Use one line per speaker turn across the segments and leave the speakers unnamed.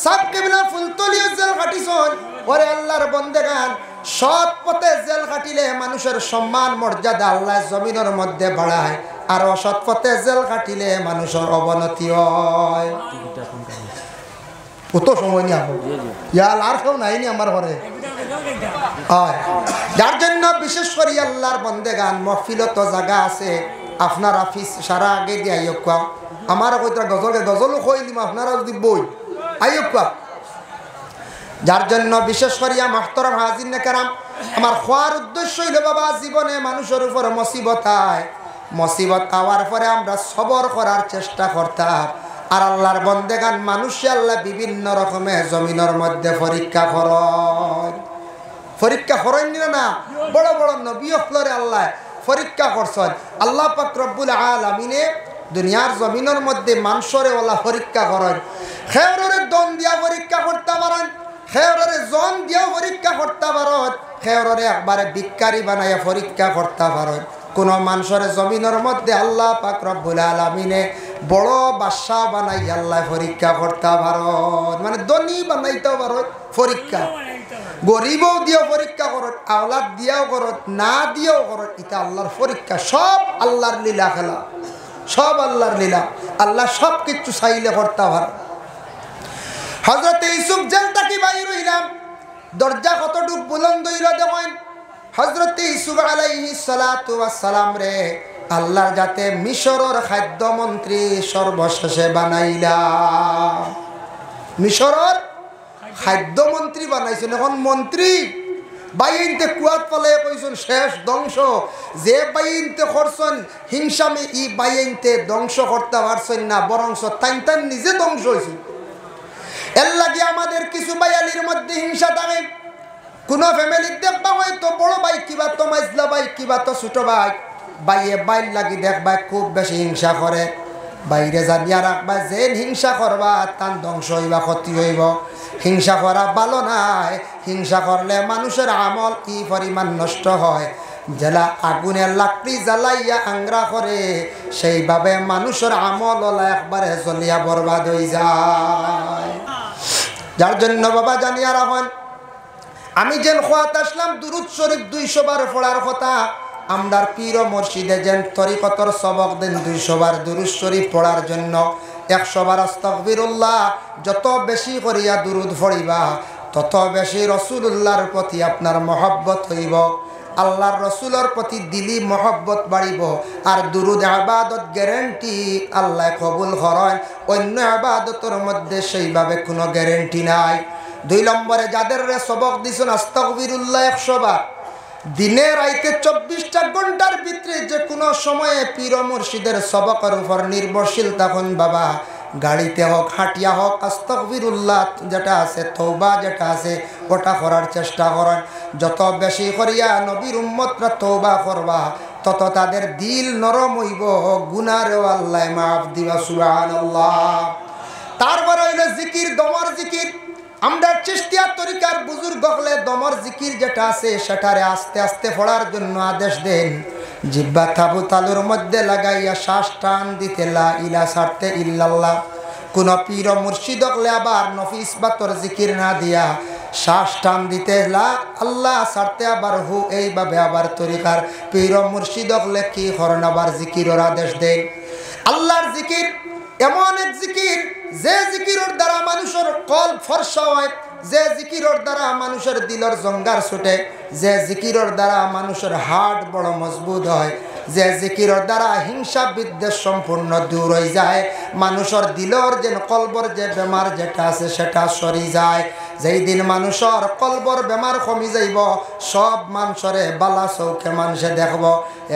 Sub কিবলা ফুলতলিও jail খাটিছন ওরে আল্লাহর বন্দেগান সৎ পথে জেল খাটিলে মানুষের সম্মান মর্যাদা আল্লাহ জমিনের মধ্যে বাড়ায় আর অসৎ পথে জেল খাটিলে মানুষের অবনতি হয় কত সময় নিয়ে ইয়াল আর কেউ নাইনি আমার ঘরে হয় যার জন্য বিশেষ করে আল্লাহর বন্দেগান মহফিলত জায়গা আছে আপনার অফিস সারা আগে দিয়ে আইয়কা আমার কইটা গজলও কই দিম আপনারা যদি বই আইয়কা যার জন্য বিশেষ করিয়া মাহতরম হাজির নেকারাম আমার খোয়ার উদ্দেশ্য হইল বাবা জীবনে মানুষের উপর মুসিবত আয় মুসিবত আওয়ার পরে আমরা সবর করার চেষ্টা করতাম আর আল্লাহর বন্দেগান মানুষে আল্লাহ বিভিন্ন রকমের জমিনের মধ্যে পরীক্ষা করেন না বড় বড় নবী হলরে আল্লাহ পরীক্ষা করছেন আল্লাহ পাক রব্বুল আলামিনে দুনিয়ার জমিনের মধ্যে মানুষরে ওলা পরীক্ষা করেন খেয়রে দন দিয়া পরীক্ষা করতে পারেন খেয়রে জন দিয়া পরীক্ষা করতে পারেন খেয়রে একবারে বিকারি বানাইয়া পরীক্ষা করতে পারেন কোন মানুষের জমিনের মধ্যে আল্লাহ পাক রব্বুল আলামিনে বড় বাদশা বানাই আল্লাহ পরীক্ষা করতে পারেন মানে ধনী বানাইতে পারেন পরীক্ষা গরিবও দিয়েও পরীক্ষা করত আওলাদ দিয়েও করত না দিয়েও করত এটা আল্লাহর পরীক্ষা সব আল্লাহর লীলা খেলা সব আল্লাহর লীলা আল্লাহ সব কিছু চাইলে করতে পারে হযরত ইউসুফ জেল থেকে বাইর হইলাম দরজা কতটুক বুলন্দ হইল দেখেন হযরত ইউসুফ আলাইহিস সালাতু ওয়াস সালাম রে আল্লাহর যাতে মিশরের খাদ্য মন্ত্রী সর্বশেষে বানাইলা মিশরের খাদ্য মন্ত্রী বানাইছেন এখন মন্ত্রী বাইনতে কুয়াত পালে কইছেন শেষ ধ্বংস যে বাইনতে করছেন হিংসামে ই বাইনতে ধ্বংস করতে পারছেন না বরং তাইন নিজে ধ্বংস হয়েছে এর লাগে আমাদের কিছু বাইয়ালির মধ্যে হিংসা থাকে কোন ফ্যামিলির দেখবা হয়তো বড় ভাই কিবা তো মাইজলা ভাই কিবা তো ছোট ভাই বাইয়ে বাইর লাগি দেখবা খুব বেশি হিংসা করে বাইরে জানিয়া রাখবা যে হিংসা করবা তার ধ্বংস হইবা ক্ষতি হইব হিংসা করা ভালো নাই হিংসা করলে মানুষের আমল কি পরিমাণ নষ্ট হয় জেলা আগুনের লাকড়ি জ্বালাইয়া আংরা করে সেইভাবে মানুষের আমল ওলা একবারে জ্বলিয়া বরবাদ হয়ে যায় যার জন্য বাবা জানিয়া রাখেন আমি যেন খোয়াত আসলাম দুরুদ শরীফ 200 বার পড়ার কথা আমরার পীর ও মুর্শিদে যেন তরিকতর সবক দেন 200 বার দুরুদ শরীফ পড়ার জন্য 100 বার আস্তাগফিরুল্লাহ যত বেশি করিয়া দুরুদ পড়িবা তত বেশি রাসূলুল্লাহর প্রতি আপনার মহব্বত হইব আল্লাহর রাসূলের প্রতি দিলি মহব্বত বাড়িব আর দুরুদ ইবাদত গ্যারান্টি আল্লাহ কবুল করেন অন্য ইবাদতের মধ্যে সেইভাবে কোনো গ্যারান্টি নাই 2 নম্বরে যাদের সবক দিছেন আস্তাগফিরুল্লাহ 100 বার দিনে রাইতে 24টা ঘন্টার ভিতরে যে কোনো সময়ে পীর মুর্শিদের সবকের উপর নির্ভরশীল তখন বাবা গাড়িতে হোক হাঁটিয়া হোক আস্তাগফিরুল্লাহ যেটা আছে তওবা যেটা আছে ওটা করার চেষ্টা করেন যত বেশি করিয়া নবীর উম্মতরা তওবা করবা তত তাদের দিল নরম হইব গুনাহও আল্লাহ মাফ দিবা সুবহানাল্লাহ তারপর হইল জিকির দমর জিকির আমরা চিশতিয়া তরিকার বুজুর্গ হলে দমর জিকির যেটা আছে সেটারে আস্তে আস্তে পড়ার জন্য আদেশ দেন জিহ্বা তাবু তালুর মধ্যে লাগাইয়া শ্বাস টান দিতে লা ইলাহা ছাড়তে ইল্লাল্লাহ কোন পীর মুর্শিদ হলে আবার নফিস বাতর জিকির না দিয়া শ্বাস টান দিতে লা আল্লাহ ছাড়তে আবার হু এইভাবে আবার তরিকার পীর মুর্শিদ হলে কি করেন আবার জিকিরের আদেশ দেন আল্লাহর জিকির এমন এক জিকির যে জিকিরের দ্বারা মানুষের কলব ফর্সা হয় যে জিকিরের দ্বারা মানুষের দিলের জঙ্গার ছুটে যে জিকিরের দ্বারা মানুষের হার্ট বড় মজবুত হয় যে জিকিরের দ্বারা হিংসা বিদ্বেষ সম্পূর্ণ দূর হয়ে যায় মানুষের দিলের যে কলবর যে বেমার যেটা আছে সেটা সরি যায় যেই দিন মানুষের কলবর বেমার কমি যাইব সব মানুষরে বালা চৌকে মানুষে দেখব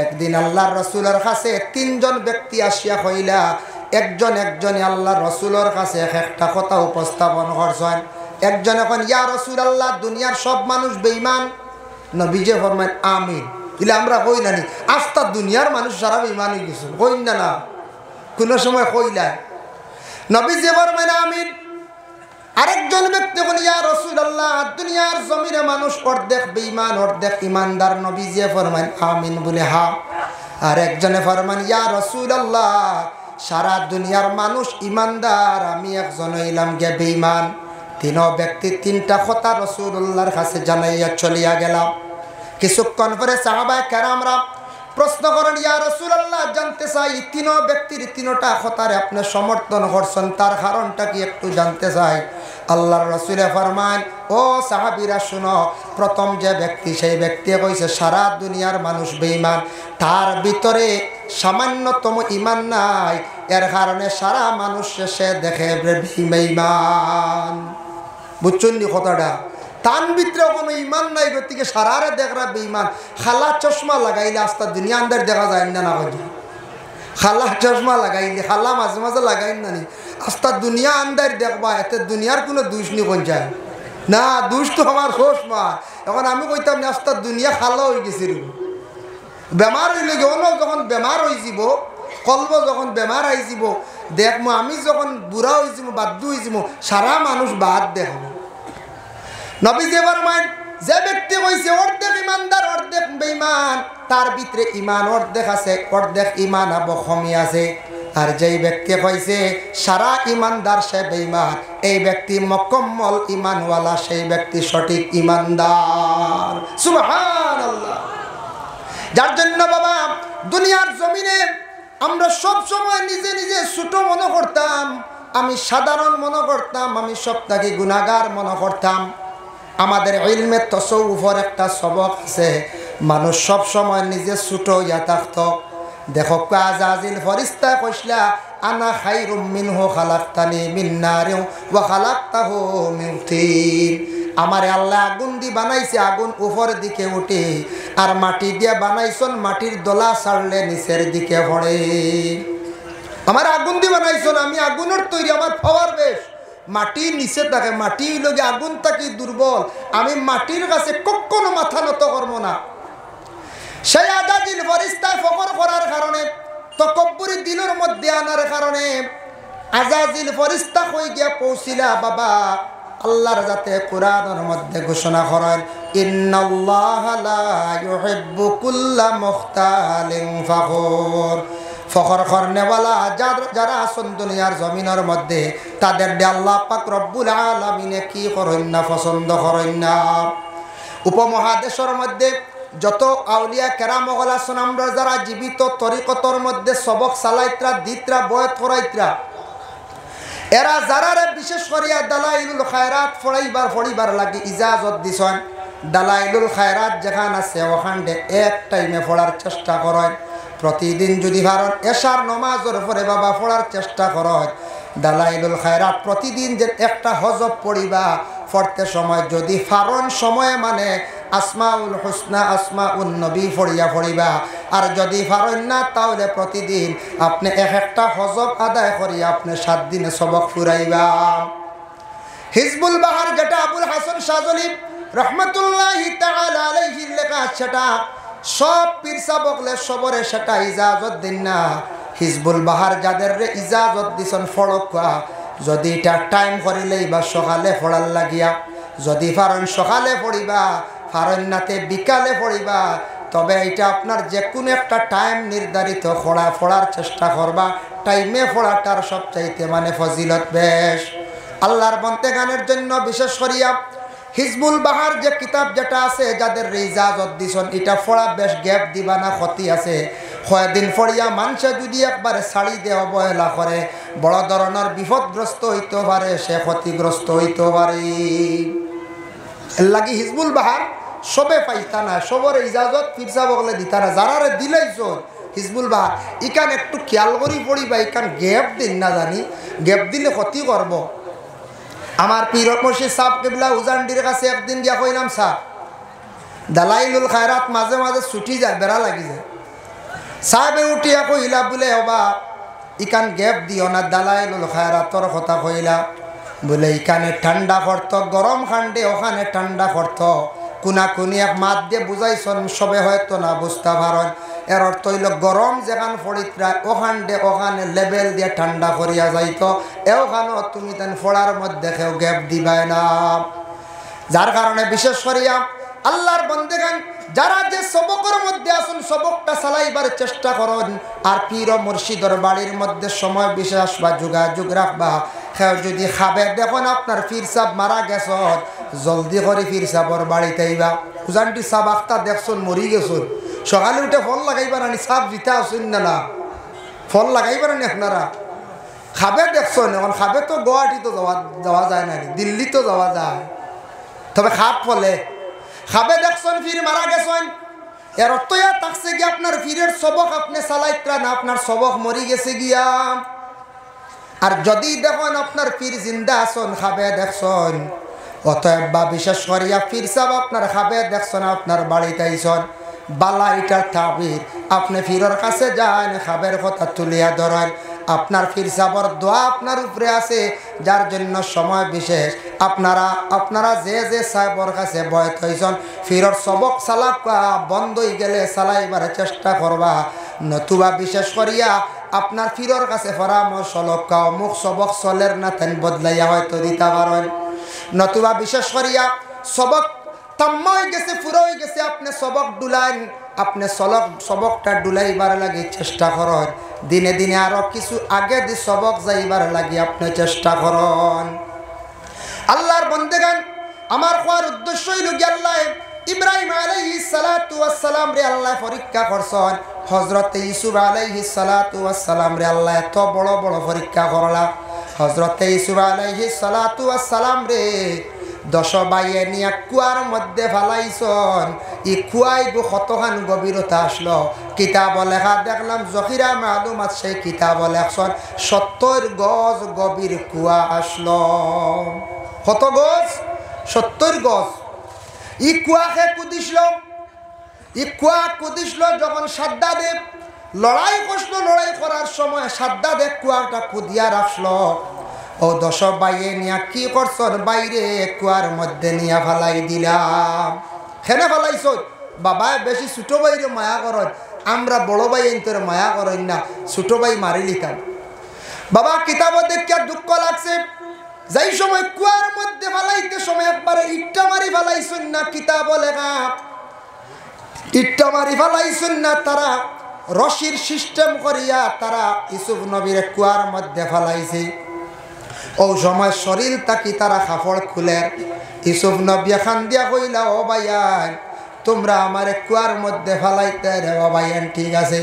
একদিন আল্লাহর রাসূলের কাছে 3 জন ব্যক্তি আসিয়া কইলা একজনে আল্লাহর রাসূলের কাছে একটা কথা উপস্থাপন করছেন একজন এখন ইয়া রাসূলুল্লাহ দুনিয়ার সব মানুষ বেঈমান নবীজি ফরমায় আমিন ইলা আমরা কই নানি আস্তা দুনিয়ার মানুষ সারা বেঈমান হয়ে গেছে কই না কোন সময় কইলা নবীজি ফরমায় আমিন আরেকজন ব্যক্তি বলে ইয়া রাসূলুল্লাহ দুনিয়ার জমিনে মানুষ অর্ধেক বেঈমান অর্ধেক ইমানদার নবীজি ফরমায় আমিন বলে হ্যাঁ আরেকজনে ফরমান ইয়া রাসূলুল্লাহ সারা দুনিয়ার মানুষ ইমানদার আমি একজন হইলাম গে বেঈমান তিনও ব্যক্তি তিনটা কথা রাসূলুল্লাহর কাছে জানাইয়া চলিয়া গেলাম। কিছুক্ষণ পরে সাহাবায়ে কেরামরা প্রশ্ন করেন, ইয়া রাসূলুল্লাহ, জানতে চাই তিনও ব্যক্তির তিনটা কথারে আপনি সমর্থন করছেন, তার কারণটা কি একটু জানতে চাই। আল্লাহর রাসূল ফরমান, ও সাহাবীরা শুনো, প্রথম যে ব্যক্তি সেই ব্যক্তি কইছে সারা দুনিয়ার মানুষ বেঈমান, তার ভিতরে সামান্যতম ঈমান নাই, এর কারণে সারা মানুষ সে দেখে বেঈমান। বুঝছেন নি কথাটা? তান ভিতরে কোনো ইমান নাই, গতিকে সারারে দেখরা বেঈমান। খালা চশমা লাগাইলে আস্তা দুনিয়া আন্দার দেখা যায় না, না হয় খালা চশমা লাগাইলে, খালা মাঝে মাঝে লাগাই না নি, আস্তা দুনিয়া আন্দার দেখবা, এতে দুনিয়ার কোনো দুষ নি কোন যায় না, দুষ তো আমার চশমা। এখন আমি কইতাম না আস্তা দুনিয়া খালা হয়ে গেছি, বেমার হইলে গেল, যখন বেমার হয়ে যাব, কলব যখন বেমার আই যাব, দেখবো আমি যখন বুড়া হয়ে যাব, বাধ্য হয়ে যাব, সারা মানুষ বাদ দেখব। নবীজি ফরমান, যে ব্যক্তি কইছে অর্ধেক ইমানদার অর্ধেক বেঈমান, তার ভিতরে ইমান অর্ধেক আছে, অর্ধেক ইমান কমি আছে। আর যেই ব্যক্তি কইছে সারা ইমানদার সে বেঈমান, এই ব্যক্তি মুকম্মল ইমানওয়ালা, সেই ব্যক্তি সঠিক ইমানদার। সুবহানাল্লাহ। যার জন্য বাবা দুনিয়ার জমিনে আমরা সব সময় নিজে নিজে ছোট মনে করতাম, আমি সাধারণ মনে করতাম, আমি সবটাকে গুনাহগার মনে করতাম। আমাদের ইলমে তাসাউফের একটা সবক আছে, মানুষ সব সময় নিজে ছোট হইয়া থাকতো। দেখো আজাজিল ফেরেশতা কইলা, আনা খায়রুম মিনহু খালাকতানি মিন নারিন ওয়া খালাকতাহু মিন তিন। আমারে আল্লাহ আগুন দিয়ে বানাইছে, আগুন উপরের দিকে উঠে, আর মাটি দিয়ে বানাইছেন, মাটির দলা ছাড়লে নিচের দিকে পড়ে। আমার আগুন দিয়ে বানাইছেন, আমি আগুনের তৈরি, আমার পাওয়ার বেশ, মাটির নিচে থাকে, মাটি লগে আগুন থাকি দুর্বল, আমি মাটির কাছে কখনো মাথা নত করব না। সেই আজাজিল ফেরেশতা ফকর করার কারণে, তকব্বুরি দিলের মধ্যে আনার কারণে, আজাজিল ফেরেশতা কই গিয়া পৌঁছিলা, বাবা আল্লাহর যাতে কোরআনের মধ্যে ঘোষণা করেন, ইন্নাল্লাহা লা ইউহিব্বু কুল্লা মুখতালিন ফাখুর। ফখর করনেওয়ালা যারা আছেন দুনিয়ার জমিনের মধ্যে, তাদের আল্লাহ পাক রব্বুল আলামিনে কি করেন না, পছন্দ করেন না। উপমহাদেশের মধ্যে যত আউলিয়া কেরামগল আছেন, আমরা যারা জীবিত তরিকতর মধ্যে সবক সালাইত্রা দিত্রা বয়ত করাইত্রা, এরা যারারে বিশেষ করিয়া দালাইলুল খায়রাত ফড়াইবার লাগে ইজাজত দিছেন। দালাইলুল খায়রাত যেখান আছে ওখানে এক টাইমে পড়ার চেষ্টা করেন। প্রতিদিন যদি পারেন এশার নমাজের পরে বাবা পড়ার চেষ্টা করেন। দালাইলুল খায়রাত প্রতিদিন যে একটা হজব পড়িবা, পড়তে সময় যদি পারেন সময়ে মানে আসমাউল হুসনা আসমাউন নবী পড়িবা, আর যদি পারেন না তাহলে প্রতিদিন আপনি এক একটা হজব আদায় করিয়া আপনি 7 দিনে সবক ফুরাইবা। হিজবুল বাহার যেটা আবুল হাসান শাহজলি রহমতুল্লাহি তাআলা আলাইহির লেখা, সেটা সব পীরসা বকলে সবরে সেটা ইজাজত দিন না। হিজবুল বাহার যাদের রে ইজাজত দিছেন ফড়কা, যদি এটা টাইম করিলেই বা সকালে পড়ার লাগিয়া, যদি পারেন সকালে পড়িবা, পারেন নাতে বিকালে পড়িবা, তবে এটা আপনার যে কোনো একটা টাইম নির্ধারিত পড়ার চেষ্টা করবা। টাইমে পড়াটার সবচাইতে মানে ফজিলত বেশ। আল্লাহর বন্দেগানের জন্য বিশেষ করিয়া হিজবুল বাহার যে কিতাব যেটা আছে, যাদের ইজাজত দিছেন, এটা পড়া বেশ গ্যাপ দিবা না, ক্ষতি আছে। কয়েকদিন পড়িয়া মানুষে যদি একবারে ছাড়ি দিয়ে অবহেলা করে, বড় ধরনের বিপদগ্রস্ত হইতে পারে, সে ক্ষতিগ্রস্ত হইতে পারে। এর লাগি হিজবুল বাহার সবে পাইতা না, সবর ইজাজত পীরসা বকলে দিতা না। যারারে দিলাইছ হিজবুল বাহার, ইকান একটু খেয়াল করি পড়িবা, ইকান গ্যাপ দিন না, জানি গ্যাপ দিলে ক্ষতি করব। আমার পীর মুর্শিদ সাহেব কিবলা উজানডির কাছে একদিন গিয়া কইলাম, সাহেব দালাইলুল খায়রাত মাঝে মাঝে ছুটি যায়, বেড়া লাগি যায়। সাহেবে উঠিয়া কইলা, বলে হবা ইকান গ্যাপ দিও না, দালাইলুল খায়রাতর কথা কইলা, বলে ইকানে ঠান্ডা করত, গরম খান্ডে ওখানে ঠান্ডা করত। কোনি এক মাত দিয়ে বুঝাইছন, সবে হয়তো না বুঝতে পারেন। এর অর্থ হইল গরম যেখান ফড়িত্রা ওখানে লেবেল দিয়ে ঠান্ডা করিয়া যাইত, এওখানেও তুমি তেন ফড়ার মধ্যে কেউ গ্যাপ দিবাই না। যার কারণে বিশেষ করিয়া আল্লাহর বন্দেগান যারা যে সবকের মধ্যে আসুন, সবকটা চালাইবার চেষ্টা করেন। আর পীর মুর্শিদর বাড়ির মধ্যে সময় বিশেষ বা যোগাযোগ রাখবা, কেউ যদি খাবে দেখুন আপনার ফির সাহ মারা গেছ জলদি করে ফির সাহর বাড়িতে আইবা উজানটি সাহ আখতা দেখছুন মরি গেছুন সকালে উঠে ফল লাগাইবার আনি সাপ জিতা আসুন না ফল লাগাইবার আনি আপনারা খাবে দেখছুন এখন খাবে তো গুয়াহাটি তো যাওয়া যায় না দিল্লি তো যাওয়া যায় তবে খাপ ফলে খাবে দেখছুন ফির মারা গেছেন এর অর্থয়া থাকছে গিয়ে আপনার ফিরের সবক আপনি চালাইত্রা না আপনার সবক মরি গেছে গিয়া আর যদি দেখুন আপনার ফির জিন্দা আসন খাবে দেখছন অতএব বা বিশেষ করিয়া ফির সাহেব আপনার খাবে দেখছন আপনার বাড়িতে আইসন বালা এটার তাবির আপনি ফিরর কাছে যান খাবের কথা তুলিয়া ধরেন আপনার ফির সাহেবর দোয়া আপনার উপরে আছে যার জন্য সময় বিশেষ আপনারা যে সাহেবর কাছে বয়ত হইছেন ফিরর সবক চালাক বন্ধ হয়ে গেলে চালাইবার চেষ্টা করবা নতুবা বিশেষ করিয়া আপনার ফিরর কাছে পরামর্শ লক্ষ্য অমুক সবক চলের না তেন বদলাইয়া হয়তো দিতে পারেন নতুবা বিশেষ করিয়া সবক তাম্ম হয়ে গেছে পুরো হয়ে গেছে আপনি সবক ডুলাইন আপনি সবকটা ডুলাইবার লাগে চেষ্টা করেন দিনে দিনে আরো কিছু আগে দি সবক যাইবার লাগে আপনি চেষ্টা করেন আল্লাহর বন্দেগান আমার হওয়ার উদ্দেশ্য হইল কি আল্লাহ ইব্রাহিম আলাইহিস সালাতু ওয়াস সালাম রে আল্লাহ পরীক্ষা করছেন হযরত ইউসুফ আলাইহিস সালাতু ওয়াস সালাম রে আল্লাহ এত বড় বড় পরীক্ষা করলা হযরত ইউসুফ আলাইহিস সালাতু ওয়াস সালাম রে 10 ভাইয়ে নিয়ে কুয়ার মধ্যে ফালাইছন ই কুয়াই গো কতখান গভীরতা আসলো কিতাব লেখা দেখলাম জখিরা মালুমাত সেই কিতাব লেখছন 70 গজ গভীর কুয়া আসলো কত গজ 70 গজ ই কুয়াকে কুদিসল যখন সাদ্দাদে লড়াই করার সময় সাদ্দাদে কুয়াটা কুদিয়া রাখলো ও 10 ভাইয়ে নিয়া কি করছন বাইরে কুয়ার মধ্যে নিয়া ফালাই দিলাম খেনে ফালাইছ বাবা বেশি ছোট ভাইরে মায়া করেন আমরা বড় ভাই তোর মায়া করেন না ছোট ভাই মারি লিতাম বাবা কিতাব দেখিয়া দুঃখ লাগছে যাই সময় কুয়ার মধ্যে ফালাইতে সময় একবারে ইট্টা মারি ফালাইছেন না কিতাব লেখা ইট্টা মারি ফালাইছেন না তারা রশির সিস্টেম করিয়া তারা ইউসুফ নবীর কুয়ার মধ্যে ফালাইছে ও সময় শরীর তাকি তারা কাপড় খুলে ইউসুফ নবী খান দিয়া কইলা ও ভাইয়ান তোমরা আমারে কুয়ার মধ্যে ফালাইতে রে ও ভাইয়ান ঠিক আছে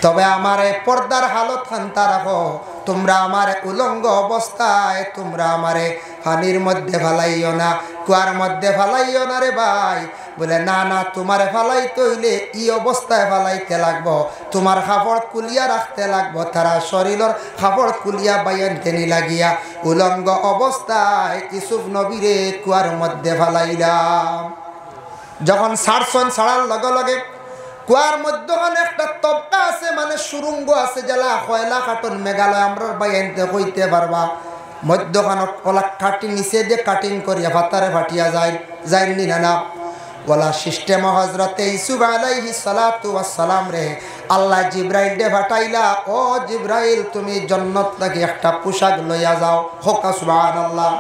তবে আমারে পর্দার হালত খান্তা রাখো তোমরা আমারে উলঙ্গ অবস্থায় তোমরা আমারে পানির মধ্যে ফালাইও না কুয়ার মধ্যে ফালাইও না রে ভাই বলে না না তোমারে ফালাইতে হইলে ই অবস্থায় ফালাইতে লাগবো তোমার কাপড় কুলিয়া রাখতে লাগবো তারা শরীরের কাপড় কুলিয়া বাইয়ান টেনি লাগিয়া উলঙ্গ অবস্থায় ইউসুফ নবীরে কুয়ার মধ্যে ফালাইলাম যখন ছাড়ার লগে লগে কুয়ার মধ্যখানে একটা তবকা আছে মানে সুরঙ্গ আছে জেলা কয়লা কাটন মেঘালয় আমরা বাইয়ানতে কইতে পারবা মধ্যখানে ওলা কাটি নিচে দিয়ে কাটিং করিয়া ভাতারে ফাটিয়া যায়নি না ওলা সিস্টেম হজরতে ইউসুফ আলাইহিস সালাতু ওয়াস সালাম রে আল্লাহ জিব্রাইল দে ফাটাইলা ও জিব্রাইল তুমি জান্নাত থেকে একটা পোশাক লইয়া যাও হোক সুবহানাল্লাহ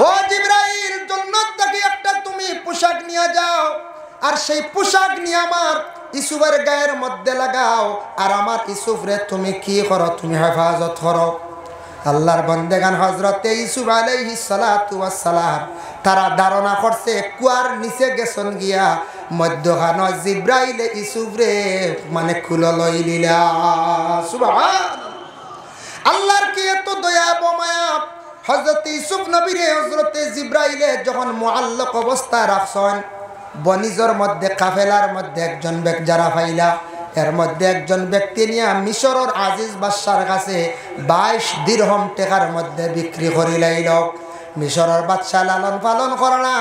ও জিব্রাইল জান্নাত থেকে একটা তুমি পোশাক নিয়ে যাও আর সেই পোশাক নিয়ে আমার ইউসুফের গায়ের মধ্যে লাগাও আর আমার ইউসুফ রে তুমি কি করো তুমি হেফাজত করো আল্লাহর বন্দেগান হযরতে ইউসুফ আলাইহিস সালাতু ওয়াস সালাম তারা ধারণা করছে কুয়ার নিচে গেছন গিয়া মধ্যখান জিব্রাইল ইউসুফ রে মানে খুলে লইলিলা সুবহানাল্লাহ আল্লাহর কি এত দয়া মায়া হযরত ইউসুফ নবী রে হযরতে জিব্রাইলে যখন মুআল্লাক অবস্থায় রাখছেন বনিজর মধ্যে কাফেলার মধ্যে একজন ব্যক্তি যারা পাইলা এর মধ্যে একজন ব্যক্তি নিয়ে মিশরের আজিজ বাদশার কাছে 22 দিরহম টাকার মধ্যে বিক্রি করিলাইল মিশরের বাদশা লালন পালন করলা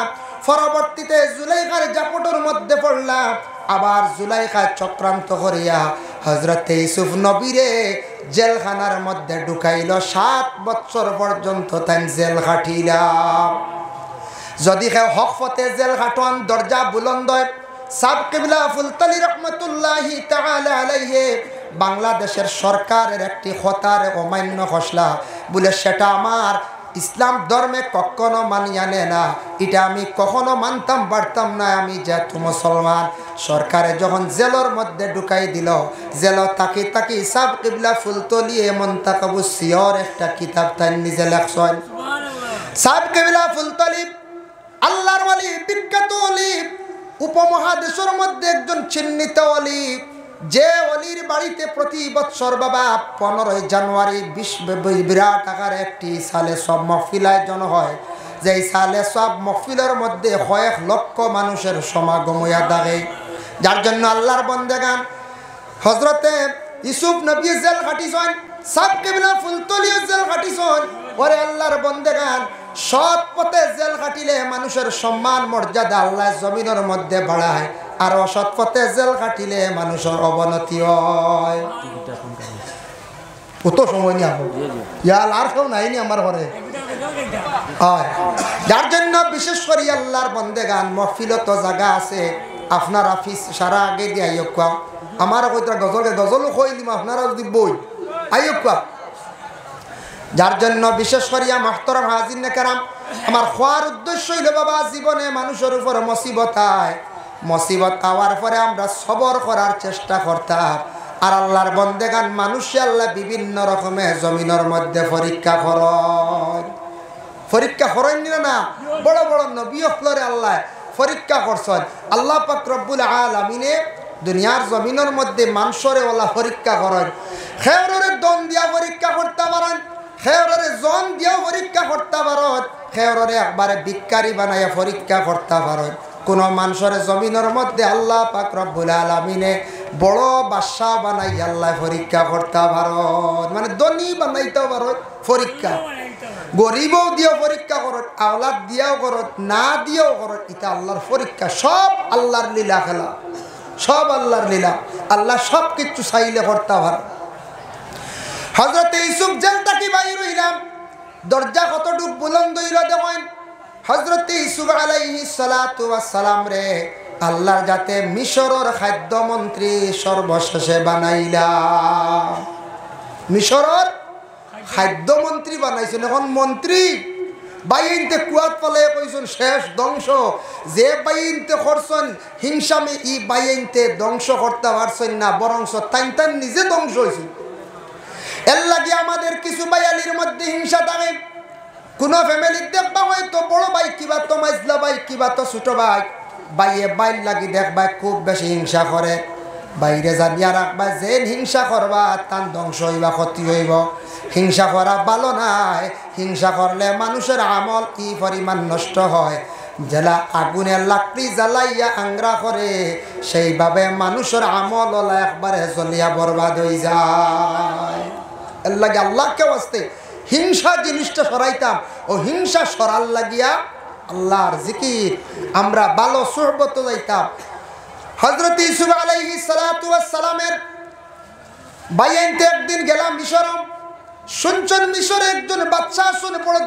পরবর্তীতে জুলাইখার জাপটের মধ্যে পড়লা আবার জুলাইখা চক্রান্ত করিয়া হযরতে ইউসুফ নবীরে জেলখানার মধ্যে ঢুকাইল 7 বছর পর্যন্ত তাই জেল খাটিলা যদি কেউ হক পথে জেল খাটন দরজা বুলন্দ সাব কিবলা ফুলতলি রহমতুল্লাহি তাআলা আলাইহি বাংলাদেশের সরকারের একটি খতার অমান্য খসলা বলে সেটা আমার ইসলাম ধর্মে কখনো মানিয়া নেয় না, এটা আমি কখনো মানতাম পারতাম না। আমি যেহেতু মুসলমান, সরকারে যখন জেলের মধ্যে ঢুকাই দিল, জেল তাকি তাকি সাব কিবলা ফুলতলিয়ে মন্তাকাবু সিয়র একটা কিতাব তাই নিজে লেখছেন। সাব কিবলা ফুলতলি আল্লাহর ওয়ালি, বিখ্যাত ওয়ালি, উপমহাদেশের মধ্যে একজন চিহ্নিত ওয়ালি, যে ওলির বাড়িতে প্রতি বছর বাবা 15 জানুয়ারি বিরাট আকারে একটি সালে সব মহফিল আয়োজন হয়, যেই সালে সব মহফিলের মধ্যে কয়েক লক্ষ মানুষের সমাগম হইয়া থাকে। যার জন্য আল্লাহর বন্দেগান হজরতে ইউসুফ নবী জেল খাটিছেন, সাব কিবলা ফুলতলিও জেল খাটিছেন। ওরে আল্লাহর বন্দেগান, সৎ পথে জেল খাটিলে মানুষের সম্মান মর্যাদা আল্লাহ জমিনের মধ্যে বাড়ায়, আর অসৎ পথে জেল খাটিলে মানুষের অবনতি হয়। কত সময় নিয়ে ইয়াল আর কেউ নাইনি আমার ঘরে। যার জন্য বিশেষ করে আল্লাহর বন্দেগান মহফিলত জায়গা আছে, আপনার অফিস সারা আগে দিয়ে আইয়কা আমার কইতা গজলও কই দিম, আপনারা যদি বই আইয়কা। যার জন্য বিশেষ করিয়া মাহতরম হাজির নেকারাম, আমার খোয়ার উদ্দেশ্য হইল বাবা, জীবনে মানুষের উপর মুসিবত আয়, মুসিবত আওয়ার পরে আমরা সবর করার চেষ্টা করতাম। আর আল্লাহর বন্দেগান মানুষে আল্লাহ বিভিন্ন রকমের জমিনের মধ্যে পরীক্ষা করেন না, বড় বড় নবী হলরে আল্লাহ পরীক্ষা করছেন। আল্লাহ পাক রব্বুল আলামিনে দুনিয়ার জমিনের মধ্যে মানুষরে ওলা পরীক্ষা করেন। খেয়রের দন দিয়া পরীক্ষা করতে পারেন, খেয়রের জন দিয়াও পরীক্ষা করতে পারেন, খেয়রে একবারে ভিক্ষারি বানাইয়া পরীক্ষা করতে পারেন। কোন মানুষের জমিনের মধ্যে আল্লাহ পাক রব্বুল আলামিনে বড় বাদশা বানাই আল্লাহ পরীক্ষা করতে পারেন, মানে ধনী বানাইতেও পারেন পরীক্ষা, গরিবও দিয়েও পরীক্ষা করত, আওলাদ দিয়াও করত, না দিয়েও করত। এটা আল্লাহর পরীক্ষা, সব আল্লাহর লীলা খেলা, সব আল্লাহর লীলা। আল্লাহ সব কিছু চাইলে করতে পারে। হযরত ইউসুফ জেল থেকে বাইর হইলাম, দরজা কতটুক বুলন্দ হইল দেখেন। হযরত ইউসুফ আলাইহিস সালাতু ওয়াস সালাম রে আল্লাহর যাতে মিশরের খাদ্যমন্ত্রী সর্বশেষে বানাইলা, মিশরের খাদ্যমন্ত্রী বানাইছেন। এখন মন্ত্রী বাইনতে কুয়াত পালে কইছেন শেষ ধ্বংস, যে বাইনতে করছেন হিংসামে ই বাইনতে ধ্বংস করতে পারছেন না, বরং তাইন নিজে ধ্বংস হয়েছে। এর লাগে আমাদের কিছু বাইয়ালির মধ্যে হিংসা থাকে। কোন ফ্যামিলির দেখবা হয়তো বড় ভাই কিবা তো মাইজলা ভাই কিবা তো ছোট ভাই, বাইয়ে বাইর লাগি দেখবা খুব বেশি হিংসা করে। বাইরে জানিয়া রাখবা যে হিংসা করবা তার ধ্বংস হইবা, ক্ষতি হইব। হিংসা করা ভালো নাই, হিংসা করলে মানুষের আমল কি পরিমাণ নষ্ট হয়। জেলা আগুনের লাকড়ি জ্বালাইয়া আংরা করে, সেইভাবে মানুষের আমল ওলা একবারে জ্বলিয়া বরবাদ হয়ে যায়। এর লাগে আল্লাহকে বাঁচতে হিংসা জিনিসটা সরাইতাম, ও হিংসা সরাল লাগিয়া আল্লাহর জিকির আমরা ভালো সুহবত যাইতাম। হযরত ইউসুফ আলাইহিস সালাতু ওয়াস সালামের বাইনতে একদিন গেলাম মিশর। শুনছেন মিশরে একজন বাদশা আছেন বড়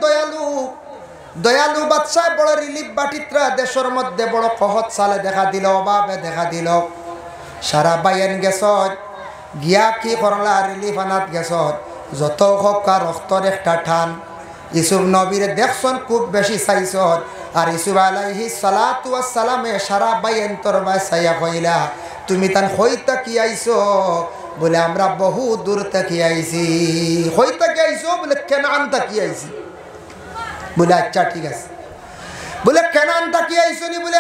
দয়ালু বাদশা, বড় রিলিফ বাটিত্রা, দেশের মধ্যে বড় কহত সালে দেখা দিল, অভাবে দেখা দিল। সারা বাইন গেছ গিয়া কি করলা, রিলিফ আনাত গেছ, যত হকা রক্তর একটা টান। ইউসুফ নবীরে দেখছন খুব বেশি চাইছ, আর ইউসুফ আলাইহিস সালাতু ওয়াস সালামে সারা বাইন তরবাই চাইয়া কইলা তুমি তান হইতা কি আইছো? বলে আমরা বহু দূর থেকে আইছি। হইতা কি আইছো? বলে কেনান তাকি আইছি। বলে আচ্ছা ঠিক আছে। বলে কেনান তাকি আইছো নি? বলে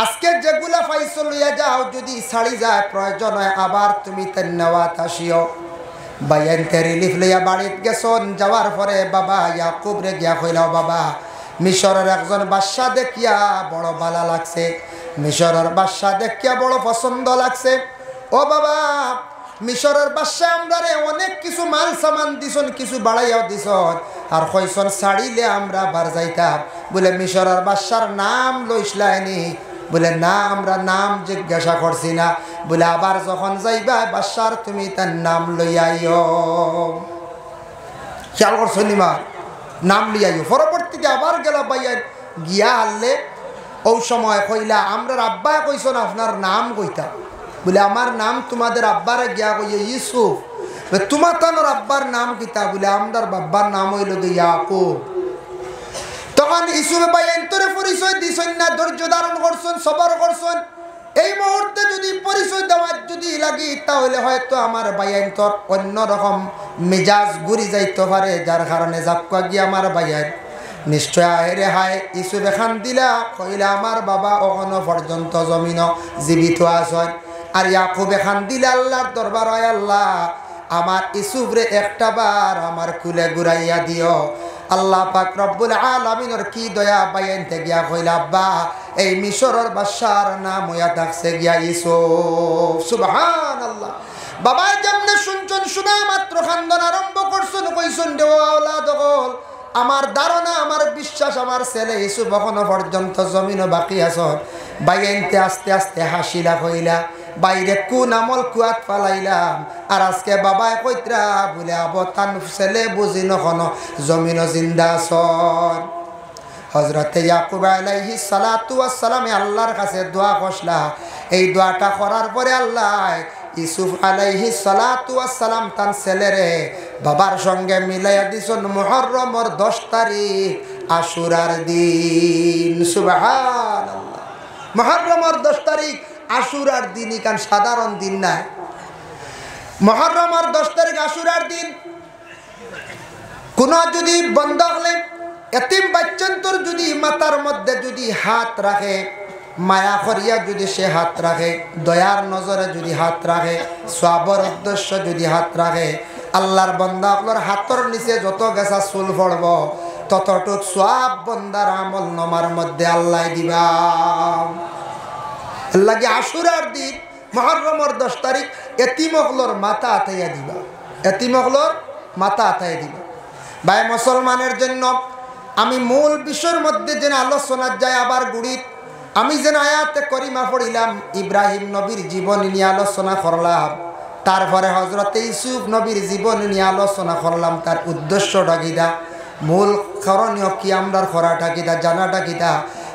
আজকে যেগুলা পাইছো লইয়া যাও, যদি ছাড়ি যায় প্রয়োজন হয় আবার তুমি তার নেওয়াত আসিও। বাইনতে রিলিফ লইয়া বাড়িত গেছন, যাওয়ার পরে বাবা ইয়াকুব রে গিয়া কইলাও বাবা মিশরের একজন বাদশা দেখিয়া বড় ভালো লাগছে, মিশরের বাদশা দেখিয়া বড় পছন্দ লাগছে। ও বাবা মিশরের বাদশা আমরা অনেক কিছু মাল সামান দিছন, কিছু বাড়াইয়াও দিছন, আর কইছন ছাড়িলে আমরা বার যাইতাম। বলে মিশরের বাদশার নাম লইসলাইনি? বলে না, আমরা নাম জিজ্ঞাসা করছি না। বলে আবার যখন যাইবা বাদশার তুমি তার নাম লইয়াইও। খেয়াল করছো নিমা? নাম লইয়াইও। পরবর্তীতে আবার গেল বাইয়া গিয়া আনলে, ও সময় কইলা আমরা আব্বা কইছন আপনার নাম কইতা? বলে আমার নাম তোমাদের আব্বারে গিয়া কইয়ে ইউসুফ। তোমার তানোর আব্বার নাম কিতা বলে আমরার বাব্বার নাম হইল ইয়াকুব। তখন ইসুফ বাইন্তরে পরিচয় দিছেন না, ধৈর্য ধারণ করছেন, সবর করছেন। এই মুহূর্তে যদি পরিচয় দেওয়ার যদি লাগি তাহলে হয়তো আমার বাইন্তর অন্যরকম মেজাজ ঘুরি যাইতে পারে, যার কারণে জাপকা গিয়ে আমার বাইয়ের নিশ্চয় আহেরে হায় ইসুফ এখান দিলা কইলা আমার বাবা অখনো পর্যন্ত জমিন জীবিত আছেন। আর ইয়াকুব এখান দিলে আল্লাহর দরবার হয়, আল্লাহ আমার ইসুফরে একটা বার আমার কুলে ঘুরাইয়া দিও। আল্লাহ পাক রব্বুল আলামিনের কি দয়া বাইনতে গিয়া কইলা আব্বা এই মিশরের বাদশার নাম হইয়া থাকছে গিয়া ইউসুফ। সুবহানাল্লাহ। বাবা যেমনে শুনছেন শোনা মাত্র খান্দন আরম্ভ করছেন, কইছেন দেও আওলাদ হল আমার ধারণা আমার বিশ্বাস আমার ছেলে ইউসুফ এখনো পর্যন্ত জমিনও বাকি আছেন। বাইনতে আস্তে আস্তে হাসিলা কইলা বাইরে কোন আমল কুয়াত ফালাইলাম, আর আজকে বাবায় কইত্রা বলে আবতান ছেলে বুঝি নখনো জমিন জিন্দা আছেন। হযরতে ইয়াকুব আলাইহিস সালাতু ওয়াস সালামে আল্লাহর কাছে দোয়া করলা। এই দোয়াটা করার পরে আল্লাহ ইউসুফ আলাইহিস সালাতু ওয়াস সালাম তার ছেলেরে বাবার সঙ্গে মিলাইয়া দিছেন মুহররমের 10 তারিখ আশুরার দিন। সুবহানাল্লাহ। মুহররমের 10 তারিখ আশুরার দিন, কারণ সাধারণ দিন নাই। মুহররমের 10 তারিখ আশুরার দিন কোন যদি বন্ধ হলে এতিম বাচ্চান্তর যদি মাথার মধ্যে যদি হাত রাখে, মায়া করিয়া যদি সে হাত রাখে, দয়ার নজরে যদি হাত রাখে, সওয়াবের উদ্দেশ্য যদি হাত রাখে, আল্লাহর বান্দাগুলোর হাতের নিচে যত গেছা চুল পড়ব ততটুক সওয়াব বান্দার আমল নামার মধ্যে আল্লাহ দিবা। লাগে আশুরার দিন মুহররমের 10 তারিখ এতিমগুলোর মাথা আতাইয়া দিবা, এতিমগুলোর মাথা আতাইয়া দিবা। ভাই মুসলমানের জন্য আমি মূল বিষয়ের মধ্যে যেন আলোচনা যায় আবার গুড়িত আমি যেন আয়াতে করিমা পড়িলাম, ইব্রাহিম নবীর জীবনী নিয়ে আলোচনা করলাম, তারপরে হযরতে ইউসুফ নবীর জীবনী নিয়ে আলোচনা করলাম। তার উদ্দেশ্যটা কিটা, মূল করণীয় কি আমরার করাটা কিটা, জানাটা কিটা।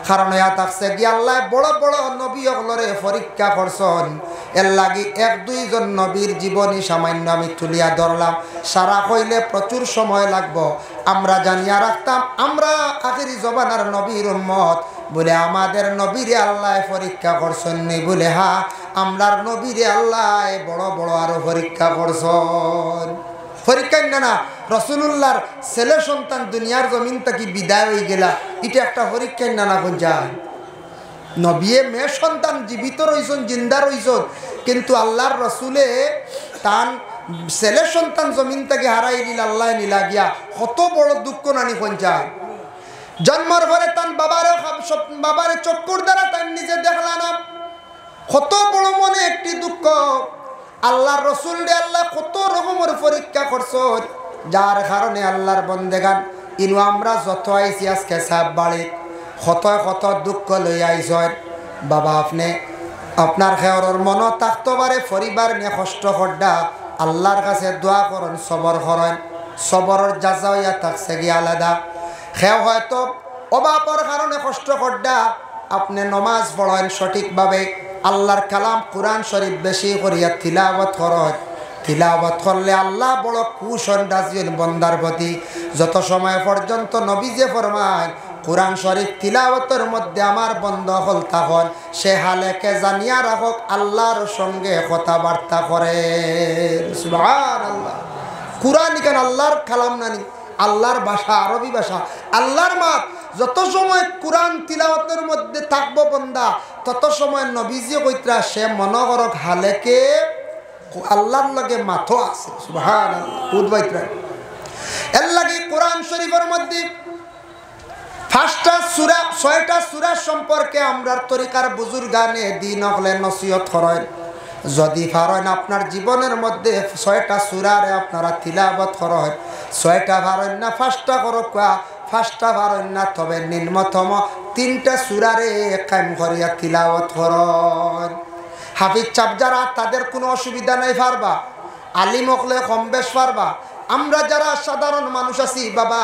কারণ ইয়া থাকছে কি আল্লাহ বড় বড় নবী অগলরে পরীক্ষা করছেন, এর লাগি 1-2 জন নবীর জীবনী সামান্য আমি তুলিয়া ধরলাম। সারা কইলে প্রচুর সময় লাগবো। আমরা জানিয়া রাখতাম আমরা আখিরি জমানার নবীর উম্মত বলে আমাদের নবীরে আল্লাহ পরীক্ষা করছেন নি বলে, হ্যাঁ আমরার নবীরে আল্লাহ বড় বড় আরো পরীক্ষা করছেন। পরীক্ষা না রাসূলুল্লাহর ছেলে সন্তান দুনিয়ার জমিন থেকে বিদায় হয়ে গেলা, এটা একটা পরীক্ষা না কোন যায়। নবিয়ে মেয়ে সন্তান জীবিত রইছেন, জিন্দা রইছেন, কিন্তু আল্লাহর রসুলে তান ছেলে সন্তান জমিন থেকে হারাই দিল, আল্লাহ নিলা গিয়া কত বড় দুঃখ নানি কোন যায়। জন্মের পরে তান বাবারে চক্কর দ্বারা তান নিজে দেখলা না, কত বড় মনে একটি দুঃখ। আল্লাহর রসুল রে আল্লাহ কত রকমের পরীক্ষা করছেন, যার কারণে আল্লাহর বন্দেগান ইনু আমরা যত আইছি আজকে সাহেব বাড়ি কত কত দুঃখ লই আইছেন। বাবা আপনি আপনার খেয়রের মন থাকতে পারে পরিবার নিয়ে কষ্ট করডা, আল্লাহর কাছে দোয়া করেন, সবর করেন। সবরের যাজা হইয়া থাকছে গিয়ে আলাদা। খেয়ে হয়তো অভাবের কারণে কষ্ট করডা, আপনি নমাজ পড়েন সঠিকভাবে, আল্লাহর কালাম কুরআন শরীফ বেশি করিয়া তিলাওয়াত করেন। তিলাওয়াত করলে আল্লাহ বড় কুশন রাজিল বন্দার প্রতি। যত সময় পর্যন্ত নবী যে ফরমায় কুরআন শরীফ তিলাওয়াতের মধ্যে আমার বন্ধ হল তখন সে হালেকে জানিয়া রাখক আল্লাহর সঙ্গে কথাবার্তা করে। সুবহানাল্লাহ। কুরআন কেন আল্লাহর কালাম নানি, আল্লাহর ভাষা, আরবি ভাষা, আল্লাহর মাত। যত সময় কুরআন তিলাওয়াতের মধ্যে থাকবো বন্দা, তত সময় নবীজি কইত্রা সে মনে করক হালেকে আল্লাহর লগে মাথো আছে। সুবহানাল্লাহ। উদ্বাইত্রা এর লাগে কোরআন শরীফের মধ্যে 5টা সূরা 6টা সূরা সম্পর্কে আমরার তরিকার বুজুর্গানে দিন হলে নসিহত করেন। যদি পারেন আপনার জীবনের মধ্যে 6টা সূরারে আপনারা তিলাওয়াত করেন, 6টা পারেন না 5টা করক, 5টা পারেন না তবে নিম্নতম 3টা সূরারে কায়েম করিয়া তিলাওয়াত করেন। হাফিজ চাপ যারা তাদের কোনো অসুবিধা নাই, পারবা। আলিম হলে কম বেশ পারবা। আমরা যারা সাধারণ মানুষ আছি বাবা,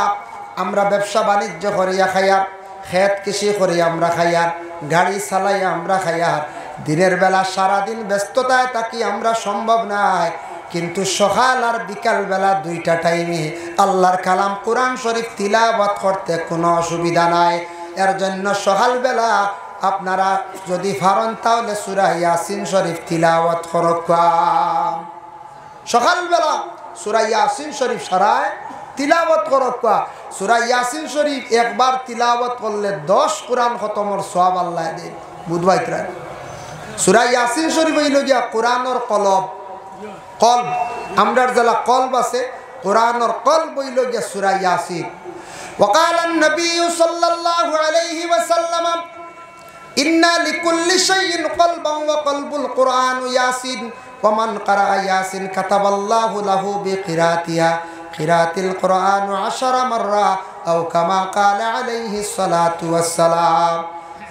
আমরা ব্যবসা বাণিজ্য করিয়া খাইয়ার, খেত কৃষি করিয়া আমরা খাইয়ার, গাড়ি চালাইয়া আমরা খাইয়ার, দিনের বেলা সারাদিন ব্যস্ততায় থাকি আমরা সম্ভব নাই। কিন্তু সকাল আর বিকাল বেলা দুইটা টাইমে আল্লাহর কালাম কোরআন শরীফ তিলাওয়াত করতে কোনো অসুবিধা নাই। এর জন্য সকালবেলা আপনারা যদি পারেন তাহলে সূরা ইয়াসিন শরীফ তিলাওয়াত করুন। সকালবেলা সূরা ইয়াসিন শরীফ সারায় তিলাওয়াত করুন। সূরা ইয়াসিন শরীফ একবার তিলাওয়াত করলে 10 কোরআন খতমের সওয়াব আল্লাহ দেন। বুধবাইতরা সূরা ইয়াসিন শরীফ হইল গিয়া কোরআনের কলব। কলব আমরার যারা কলব আছে কোরআনের কলব হইল গিয়া সূরা ইয়াসিন। وقال النبي صلى الله عليه وسلم إن لكل شيء قلبا وقلب القرآن ياسين ومن قرأ ياسين كتب الله له بقراءتها قراءة القرآن 10 مرات أو كما قال عليه الصلاة والسلام।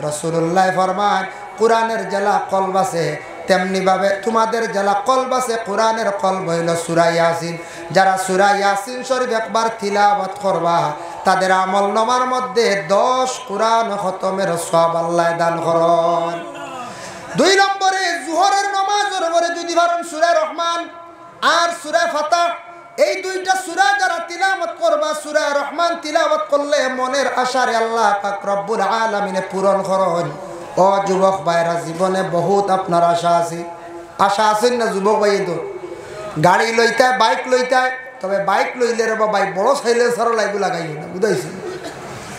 رسول الله فرمان কোরআনের যারা কলব আছে তেমনি ভাবে তোমাদের যারা কলব আছে কোরআনের কলব হইল সূরা ইয়াসিন। যারা সূরা ইয়াসিন শরীফ একবার তিলাওয়াত করবা তাদের আমল নামার মধ্যে 10 কোরআন খতমের সওয়াব আল্লাহ দান করেন। 2 নম্বরে জোহরের নামাজের পরে যদি পারেন সূরা রহমান আর সূরা ফাতিহা এই দুইটা সূরা যারা তিলাওয়াত করবা সূরা রহমান তিলাওয়াত করলে মনের আশারে আল্লাহ পাক রব্বুল আলামিনে পূরণ করেন। ও যুবক ভাইরা জীবনে বহুত আপনার আশা আছে। আশা আছেন না যুবক ভাই? তো গাড়ি লইতায় বাইক লইতায়, তবে বাইক লইলে রে ভাই বড় সাইলেন্সারও লাইগু লাগাইও না, বুঝাইছেন?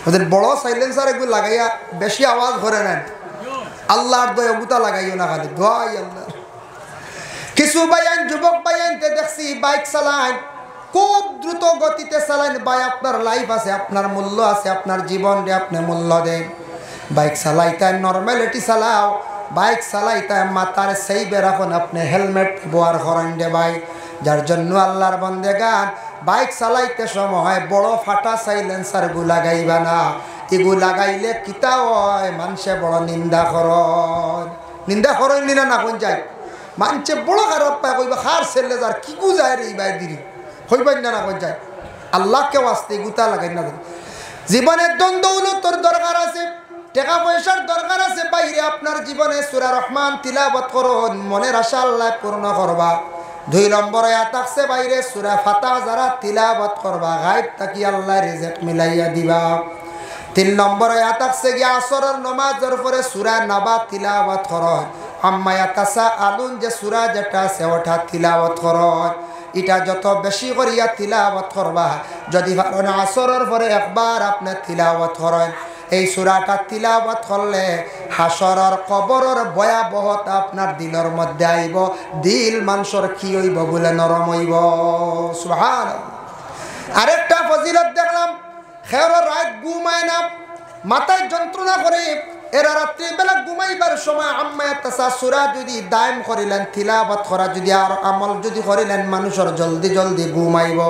ওদের বড় সাইলেন্সার এগুলো লাগাইয়া বেশি আওয়াজ করে নেন। আল্লাহর দয়া বুতা লাগাইও না, খালি দোয়াই আল্লাহ। কিছু ভাইয়ান যুবক ভাইয়ানতে দেখছি বাইক চালায় খুব দ্রুত গতিতে চালান। ভাই আপনার লাইফ আছে, আপনার মূল্য আছে, আপনার জীবন রে আপনি মূল্য দেন। বাইক চালাইতে নর্মালিটি চালাও, বাইক চালাইতে মাথার সেই বেরাখন আপনি হেলমেট ব্যবহার করেন দে ভাই। যার জন্য আল্লাহর বান্দেগান বাইক চালাইতে সময় বড় ফাটা সাইলেন্সার গু লাগাইবা না। এগু লাগাইলে কিতা হয় মানুষে বড় নিন্দা করেন। নিন্দা করেন নিনা না কোন যায় মানুষে বড় খারাপ পায়, কইবা খার ছেলে যার কি গু যায় রে এই বাই দিদি হইবেন না কোন যায়। আল্লাহকে ওয়াস্তে গুতা লাগাই না। জীবনের দ্বন্দ্বৌলতর দরকার আছে, টাকা পয়সার দরকার আছে, বাইরে আপনার জীবনে সূরা রহমান তিলাওয়াত করুন, মনের আশা আল্লাহ পূর্ণ করবা। 2 নম্বরে আয়াত আছে বাইরে সূরা ফাতিহা যারা তিলাওয়াত করবা গায়ব থাকি আল্লাহ রিজিক মিলাইয়া দিবা। 3 নম্বরে আয়াত আছে গিয়া আসরের নামাজের পরে সূরা নাবা তিলাওয়াত করুন। আম্মা ইয়াতাসাআলুন যে সূরা যেটা আছে ওটা তিলাওয়াত করুন। এটা যত বেশি করিয়া তিলাওয়াত করবা, যদি পারেন আসরের পরে একবার আপনি তিলাওয়াত করেন, এই সূরাটা তিলাওয়াত করলে হাসরের কবরের ভয়াবহতা আপনার দিলের মধ্যে আইব। দিল মানুষের কি হইব বলে নরম হইব। সুবহানাল্লাহ। আরেকটা ফজিলত দেখলাম, খের রাত ঘুমায় না, মাথায় যন্ত্রণা করে, এরা রাত্রিবেলা ঘুমাইবার সময় আম্মা ইয়াতাসা সূরা যদি দায়েম করিলেন তিলাওয়াত করা যদি আর আমল যদি করিলেন মানুষের জলদি জলদি ঘুমাইব,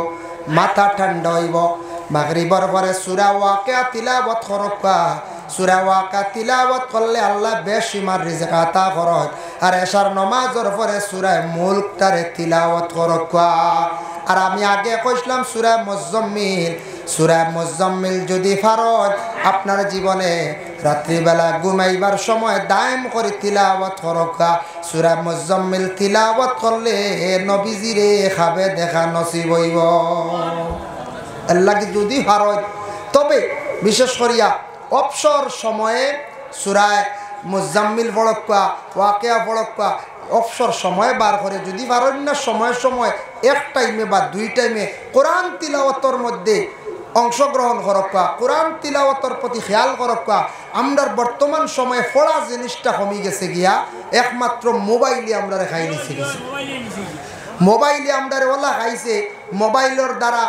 মাথা ঠান্ডা হইব। মাগরিবের পরে সূরা ওয়াকিয়া তিলাওয়াত করবা। সূরা ওয়াকিয়া তিলাওয়াত করলে আল্লাহ বেশিমার রিজিক আতা করেন। আর এশার নামাজের পরে সূরা মুলকটারে তিলাওয়াত করবা। আর আমি আগে কইছিলাম সূরা মুজাম্মিল, সূরা মুজাম্মিল যদি পারেন আপনার জীবনে রাত্রিবেলা ঘুমাইবার সময় দায়েম করে তিলাওয়াত করবা। সূরা মুজাম্মিল তিলাওয়াত করলে নবীজিরে খাবে দেখা নসিব হইব। আল্লাহকে যদি পারেন তবে বিশেষ করিয়া অবসর সময়ে সূরা মুজাম্মিল পড়বা, ওয়াকিয়া পড়বা, অবসর সময় বার করে যদি পারেন না সময় সময় এক টাইমে বা 2 টাইমে কোরআন তিলাওয়াতের মধ্যে অংশগ্রহণ করবা, কোরআন তিলাওয়াতের প্রতি খেয়াল করবা। আমরার বর্তমান সময়ে পড়া জিনিসটা কমে গেছে গিয়া, একমাত্র মোবাইলে আমরা খাই নিছে গেছে। মোবাইলে আমরা ওলা খাইছে, মোবাইলের দ্বারা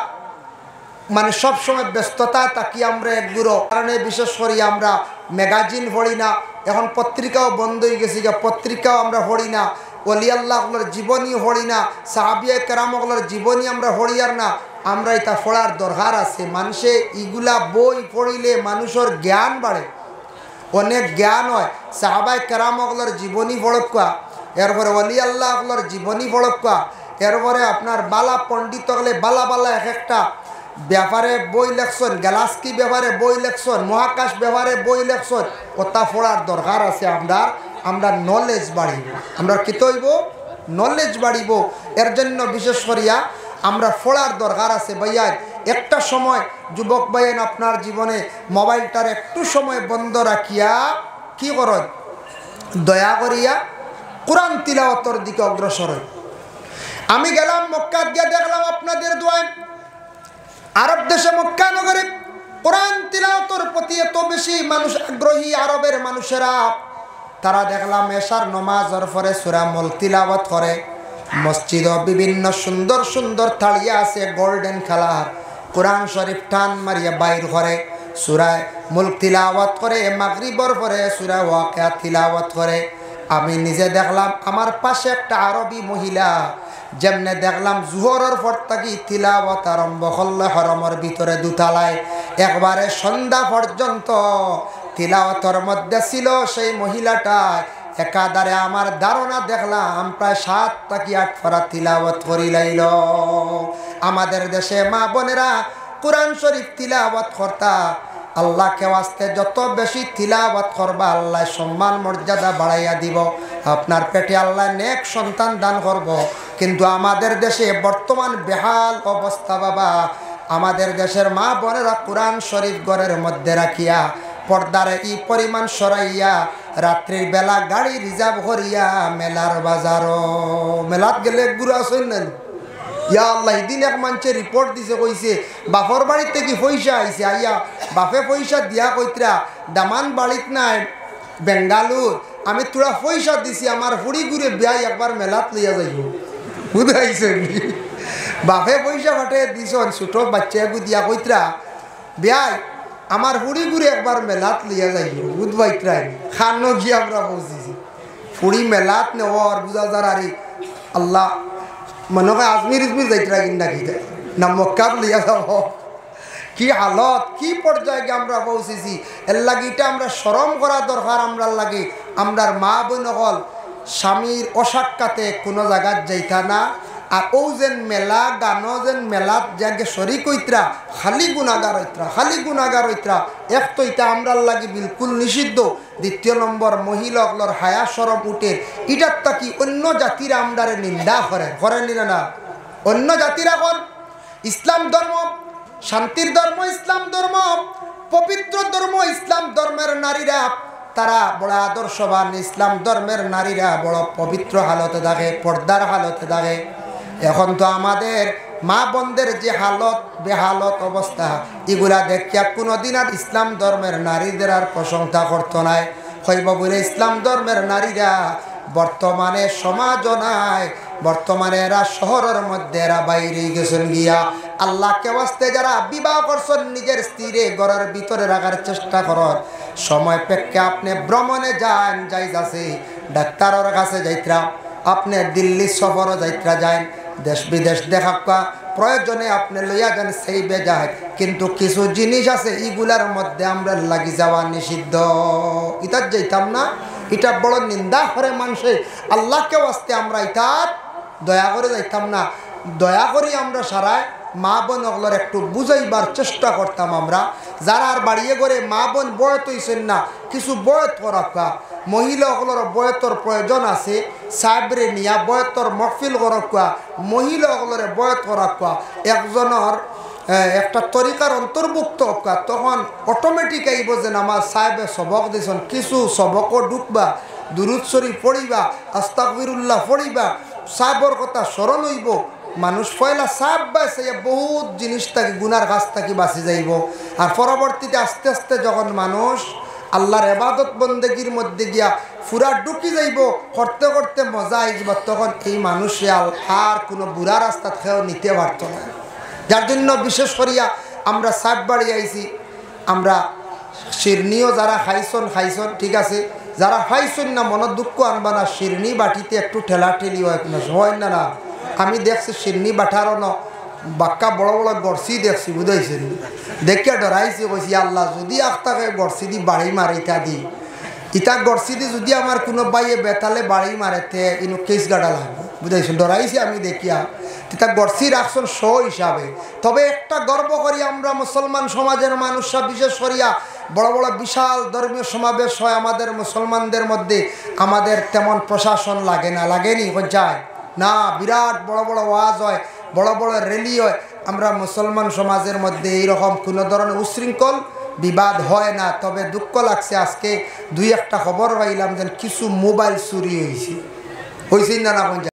মানে সব সময় ব্যস্ততা থাকি আমরা একগুলো কারণে বিশেষ করে আমরা ম্যাগাজিন পড়ি না। এখন পত্রিকাও বন্ধ হয়ে গেছে, পত্রিকাও আমরা পড়ি না, ওলি আল্লাহগুলোর জীবনী পড়ি না, সাহাবিয়ে কেরামগুলোর জীবনী আমরা পড়ি আর না। আমরা এটা পড়ার দরকার আছে। মানুষে ইগুলা বই পড়িলে মানুষের জ্ঞান বাড়ে, অনেক জ্ঞান হয়। সাহাবায়ে কেরামগুলোর জীবনী পড়কা, এরপরে ওলি আল্লাহগুলোর জীবনী পড়কা, এরপরে আপনার বালা পণ্ডিত হলে বালা বালা এক একটা ব্যাপারে বই লেখছেন, গ্যালাস্কি ব্যাপারে বই লেখছেন, মহাকাশ ব্যাপারে বই লেখছেন। ওটা পড়ার দরকার আছে। আমরা নলেজ বাড়িব, আমরা কি তৈব নলেজ বাড়িব। এর জন্য বিশেষ করিয়া আমরা পড়ার দরকার আছে ভাইয়া। একটা সময় যুবক ভাইয়েন আপনার জীবনে মোবাইলটার একটু সময় বন্ধ রাখিয়া কি করেন, দয়া করিয়া কোরআন তিলাওয়াতের দিকে অগ্রসর হয়। আমি গেলাম মক্কা গিয়ে দেখলাম আপনাদের দোয়ায় আরব দেশে মক্কা নগরে কোরআন তিলাওয়াতের প্রতি এত বেশি মানুষ আগ্রহী। আরবের মানুষেরা তারা দেখলাম এশার নমাজের পরে সূরা মুলক তিলাওয়াত করে। মসজিদও বিভিন্ন সুন্দর সুন্দর থালিয়া আছে গোল্ডেন কালার, কোরআন শরীফ টান মারিয়া বাইর করে সূরা মুলক তিলাওয়াত করে। মাগরিবর পরে সূরা ওয়াকিয়া তিলাওয়াত করে। আমি নিজে দেখলাম আমার পাশে একটা আরবি মহিলা যেমনে দেখলাম জোহরের পর থেকে তিলাওয়াত আরম্ভ করলে হরমের ভিতরে দুতলায় একবারে সন্ধ্যা পর্যন্ত তিলাওয়াতের মধ্যে ছিল। সেই মহিলাটা একাধারে আমার ধারণা দেখলাম প্রায় 7 থেকে 8 পারা তিলাওয়াত করিলাইল। আমাদের দেশে মা বোনেরা কোরআন শরীফ তিলাওয়াত করতা, আল্লাহকে ওয়াস্তে যত বেশি তিলাওয়াত করবা আল্লাহ সম্মান মর্যাদা বাড়াইয়া দিব, আপনার পেটে আল্লাহ নেক সন্তান দান করব। কিন্তু আমাদের দেশে বর্তমান বেহাল অবস্থা বাবা। আমাদের দেশের মা বোনেরা কোরআন শরীফ ঘরের মধ্যে রাখিয়া পর্দারে এই পরিমাণ সরাইয়া রাত্রির বেলা গাড়ি রিজার্ভ করিয়া মেলার বাজারও মেলাত গেলে গুড়া শুনলেন। ইয়া আল্লাহ, এদিন এক মানুষে রিপোর্ট দিছে, কইছে বাপর বাড়ির থেকে পয়সা আইছে, আইয়া বাপে পয়সা দিয়া কইতরা দামান বাড়িত নাই বেঙ্গালুর, আমি তোরা পয়সা দিছি আমার ফুড়ি ঘুরে বিয়াই একবার মেলাত লইয়া যাইব। বুঝাইছে বাপে পয়সা ফাটে দিছন ছোট বাচ্চাকে দিয়া কইতরা বিয়াই আমার ফুড়ি ঘুরে একবার মেলাত লইয়া যাইব। বুধবাইতরাই খানো গিয়ে আমরা পৌঁছেছি ফুড়ি মেলাত নেওয়ার বুঝা যার আরে আল্লাহ মনে হয় আজমির ইজমির যাইতরা কিনা কি না মক্কাত লইয়া যাব। কি হালত, কি পর্যায়ে আমরা পৌঁছেছি। এর লাগে এটা আমরা শরম করা দরকার। আমরা লাগে আমরার মা বোন হল স্বামীর অসাক্ষাতে কোনো জায়গাত যাইতা না। আর ও যেন মেলা গানো যেন মেলাত জাগে শরিক হইতরা খালি গুণাগার হইতরা, খালি গুণাগার হইতরা। এক তো এটা আমরার লাগে বিলকুল নিষিদ্ধ। দ্বিতীয় নম্বর মহিলাগুলোর হায়া শরম উঠে এটার তাকি অন্য জাতিরা আমরারে নিন্দা করেন না। অন্য জাতিরা কর ইসলাম ধর্ম শান্তির ধর্ম, ইসলাম ধর্ম পবিত্র ধর্ম। ইসলাম ধর্মের নারীরা তারা বড় আদর্শবান। ইসলাম ধর্মের নারীরা বড় পবিত্র হালতে থাকে, পর্দার হালতে থাকে। এখন তো আমাদের মা বোনদের যে হালত বেহালত অবস্থা এগুলা দেখিয়া কোনোদিন আর ইসলাম ধর্মের নারীদের আর প্রশংসা করতো নাই। হইব বলে ইসলাম ধর্মের নারীরা বর্তমানে সমাজ নাই, বর্তমানে এরা শহরের মধ্যে এরা বাইরে গেছেন গিয়া। আল্লাহকে ওয়াস্তে যারা বিবাহ করছেন নিজের স্ত্রীরে ঘরের ভিতরে রাখার চেষ্টা করেন, সময় পেক্ষে আপনি ভ্রমণে যান, যাইজ আছে ডাক্তারের কাছে যাইতরা, আপনি দিল্লি সফরও যাইতরা যান, দেশ বিদেশ দেখা প্রয়োজনে আপনি লইয়া যান সেই বেজায়। কিন্তু কিছু জিনিস আছে এগুলার মধ্যে আমরা লাগি যাওয়া নিষিদ্ধ। ইতার যাইতাম না, এটা বড় নিন্দা করে মানুষে। আল্লাহকে ওয়াস্তে আমরা ইতার দয়া করে যাইতাম না। দয়া করি আমরা সারায় মা বোন ওগুলোর একটু বুঝাইবার চেষ্টা করতাম। আমরা যারা আর বাড়িয়ে করে মা বোন বয়ত হইছেন না, কিছু বয়ত করা মহিলা ওগুলোর বয়তর প্রয়োজন আছে। সাহেবরে নিয়া বয়তর মহফিল করা, মহিলা ওগুলোরে বয়ত করা একজনের একটা তরিকার অন্তর্ভুক্ত তখন অটোমেটিক আইব যে আমার সাহেবে সবক দিয়েছেন, কিছু সবকও ঢুকবা, দুরুদ শরীফ পড়িবা, আস্তাগফিরুল্লাহ পড়িবা, সাহেবর কথা স্মরণ হইব। মানুষ পয়লা সাহেব বাঁচে বহুত জিনিস থাকি গুনার কাছ থাকি বাঁচি যাইব। আর পরবর্তীতে আস্তে আস্তে যখন মানুষ আল্লাহর ইবাদত বন্দেগীর মধ্যে গিয়া পুরা ঢুকি যাইব, করতে করতে মজা আইব, তখন এই মানুষে আর কোনো বুড়া রাস্তা খেয়েও নিতে পারত না। যার জন্য বিশেষ করিয়া আমরা সাহেব বাড়ি আইছি। আমরা শিরনিও যারা খাইছন ঠিক আছে, যারা খাইছন না মনের দুঃখ আনবা না। শিরনি বাটিতে একটু ঠেলাঠেলি হয় না না। আমি দেখছি শিরনি বাটারও ন বাক্কা বড় বড় গড়সি দেখছি, বুঝাইছেন দেখিয়া ডরাইছি, কইছি আল্লাহ যদি আখতাকে গড়সি দি বাড়ি মারে ইটা দি, ইটা গড়সি দি যদি আমার কোনো বাইয়ে বেতালে বাড়ি মারেতে ইনো কেস গাড়া লাগবে, বুঝাইছেন ডরাইছি আমি দেখিয়া। তা গড়সি রাখছেন শো হিসাবে। তবে একটা গর্ব করি আমরা মুসলমান সমাজের মানুষরা, বিশেষ করিয়া বড় বড় বিশাল ধর্মীয় সমাবেশ হয় আমাদের মুসলমানদের মধ্যে, আমাদের তেমন প্রশাসন লাগে না, লাগেনি যায় না, বিরাট বড় বড় ওয়াজ হয়, বড় বড় র্যালি হয়। আমরা মুসলমান সমাজের মধ্যে এইরকম কোনো ধরনের উশৃঙ্খল বিবাদ হয় না। তবে দুঃখ লাগছে, আজকে দুই একটা খবর পাইলাম যে কিছু মোবাইল চুরি হয়েছে না না।